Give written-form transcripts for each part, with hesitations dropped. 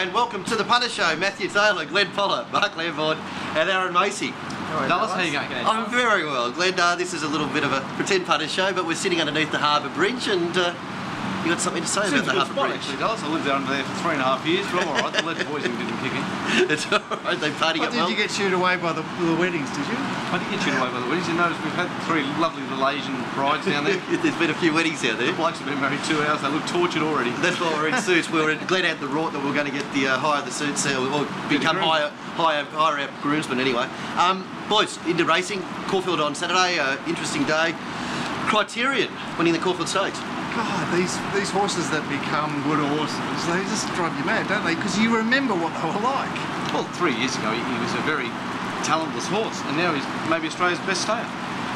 and welcome to the Punters Show. Matthew Taylor, Glenn Pollett, Marc Lambourne and Aaron Macey. Dallas, how you going? I'm very well, Glenn. This is a little bit of a pretend Punters Show, but we're sitting underneath the Harbour Bridge, and you got something to say about the Harbour Bridge? Actually, Dallas, I lived under there for 3.5 years, but I'm all right. The lead poisoning didn't kick in. It's all right. They party up well. Did you get shooed away by the weddings? Did you? I did get shooed away by the weddings. You notice we've had 3 lovely little Asian brides down there. There's been a few weddings out there. The blokes have been married 2 hours. They look tortured already. That's why we're in suits. Glenn had the rort that we're going to get the higher the suits, or become higher up groomsmen anyway. Boys, into racing. Caulfield on Saturday. Interesting day. Criterion winning the Caulfield Stakes. God, these horses that become good horses, they just drive you mad, don't they? Because you remember what they were like. Well, 3 years ago, he was a very talentless horse, and now he's maybe Australia's best stayer.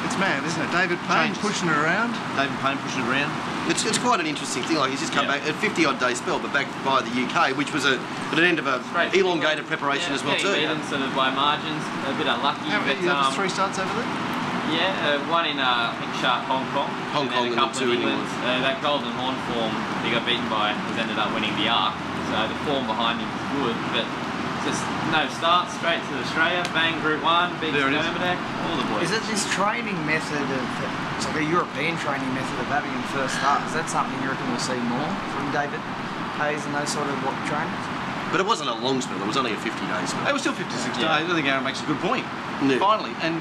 It's mad, isn't it? David Payne pushing it around. David Payne pushing it around. It's quite an interesting thing. Like, he's just come back at 50-odd day spell, but back by the UK, which was at an end of a elongated preparation as well too. Beaten sort of by margins, a bit unlucky. How many? You have 3 starts over there? Yeah, one in I think Hong Kong. Hong Kong and a couple in England. That Golden Horn form he got beaten by has ended up winning the Arc. So the form behind him is good, but just no start, straight to Australia, bang, Group 1, big Spermadeck, all the boys. Is it this training method of, it's like a European training method of having him first start? Is that something you reckon we'll see more from David Hayes and those sort of trainers? But it wasn't a long spell, it was only a 50-day spell. It was still 56 days. I think Aaron makes a good point. Yeah. Finally. And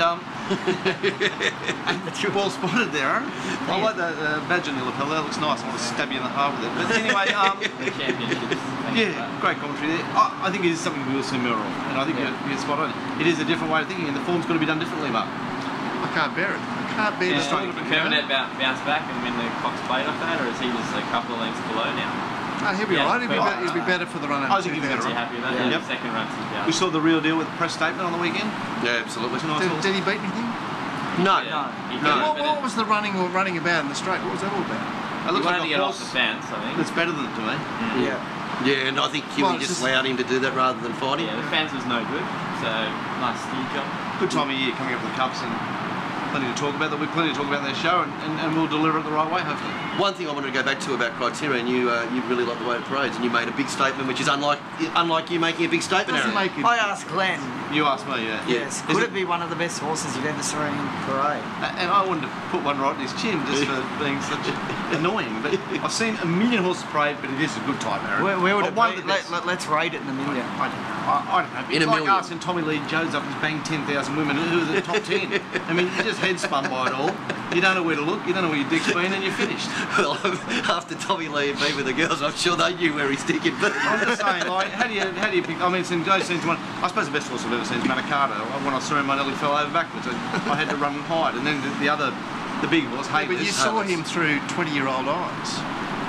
well spotted there, Aaron. I like that badge on your lapel. That looks nice. I want to stab you in the heart with it. But anyway, yeah, great commentary there. I think it is something we will see more of. And I think you're spot on. It is a different way of thinking, and the form's got to be done differently, Mark. I can't bear it. I can't bear the struggle. Can Spermadeck bounce back and win the Cox Plate off that, or is he just a couple of lengths below now? No, he'll be alright. He'll be better for the run. I think he'll be better. Happy with that. Second run. We saw the real deal with the press statement on the weekend. Yeah, absolutely. Did he beat anything? No. What was the running about in the straight? What was that all about? It looks like to get off the fence, I think. It's better than it to me. Yeah, and I think Huey just allowed him to do that rather than fighting. Yeah, the fence was no good, so nice steer job. Good time of year coming up with the Cups, and plenty to talk about. There'll be plenty to talk about in their show, and we'll deliver it the right way, hopefully. One thing I wanted to go back to about Criterion, you really like the way it parades, and you made a big statement, which is unlike you making a big statement, Aaron. I asked Glenn. You asked me, yeah. Yes. Could it be one of the best horses you've ever seen parade? And I wanted to put one right in his chin just for being such annoying. But I've seen a million horses parade, but it is a good time, Aaron. Where would it be? Let's rate it in a million. I don't know. It's like asking Tommy Lee Jones up and bang 10,000 women. Who are the top 10? I mean, you just head spun by it all. You don't know where to look. You don't know where your dick's been, and you're finished. Well, after Tommy Lee and me with the girls, I'm sure they knew where he's sticking. But I'm just saying, like, how do you pick? I mean, since those scenes, I suppose the best horse I've ever seen is Manicato. When I saw him, I nearly fell over backwards. I had to run and hide, and then the big horse, Hayes. But you saw him through 20-year-old eyes.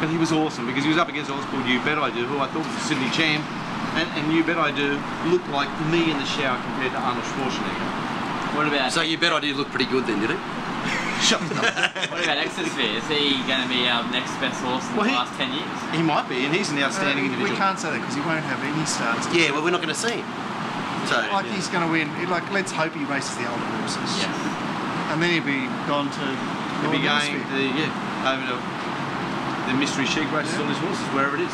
But he was awesome because he was up against a horse called You Bet I Do, who I thought was a Sydney champ, and You Bet I Do looked like me in the shower compared to Arnold Schwarzenegger. What about? So You Bet I Do looked pretty good then, did he? Shut up. What about Exosphere? Is he going to be our next best horse in the last 10 years? He might be, and he's an outstanding individual. We can't say that because he won't have any starts. Yeah, well, we're not going to see him. So, he's going to win. Let's hope he races the older horses. Yes. And then he'll be gone to. He'll be going over to the mystery sheep races on his horses, wherever it is.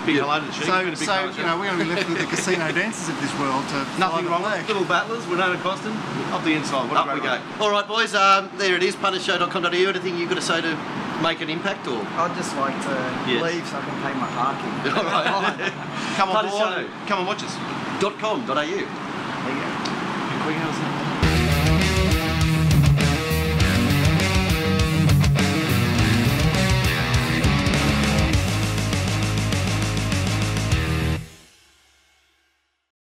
Big hello to the sheep. So we're going to be left with the casino dances of this world. Nothing wrong with little battlers. We're not accosting. Up the inside. Up we go. All right, boys. There it is. puntershow.com.au. Anything you've got to say to make an impact, or? I'd just like to leave so I can pay my parking. All right. Come on board. Come and watch us. .com.au. There you go.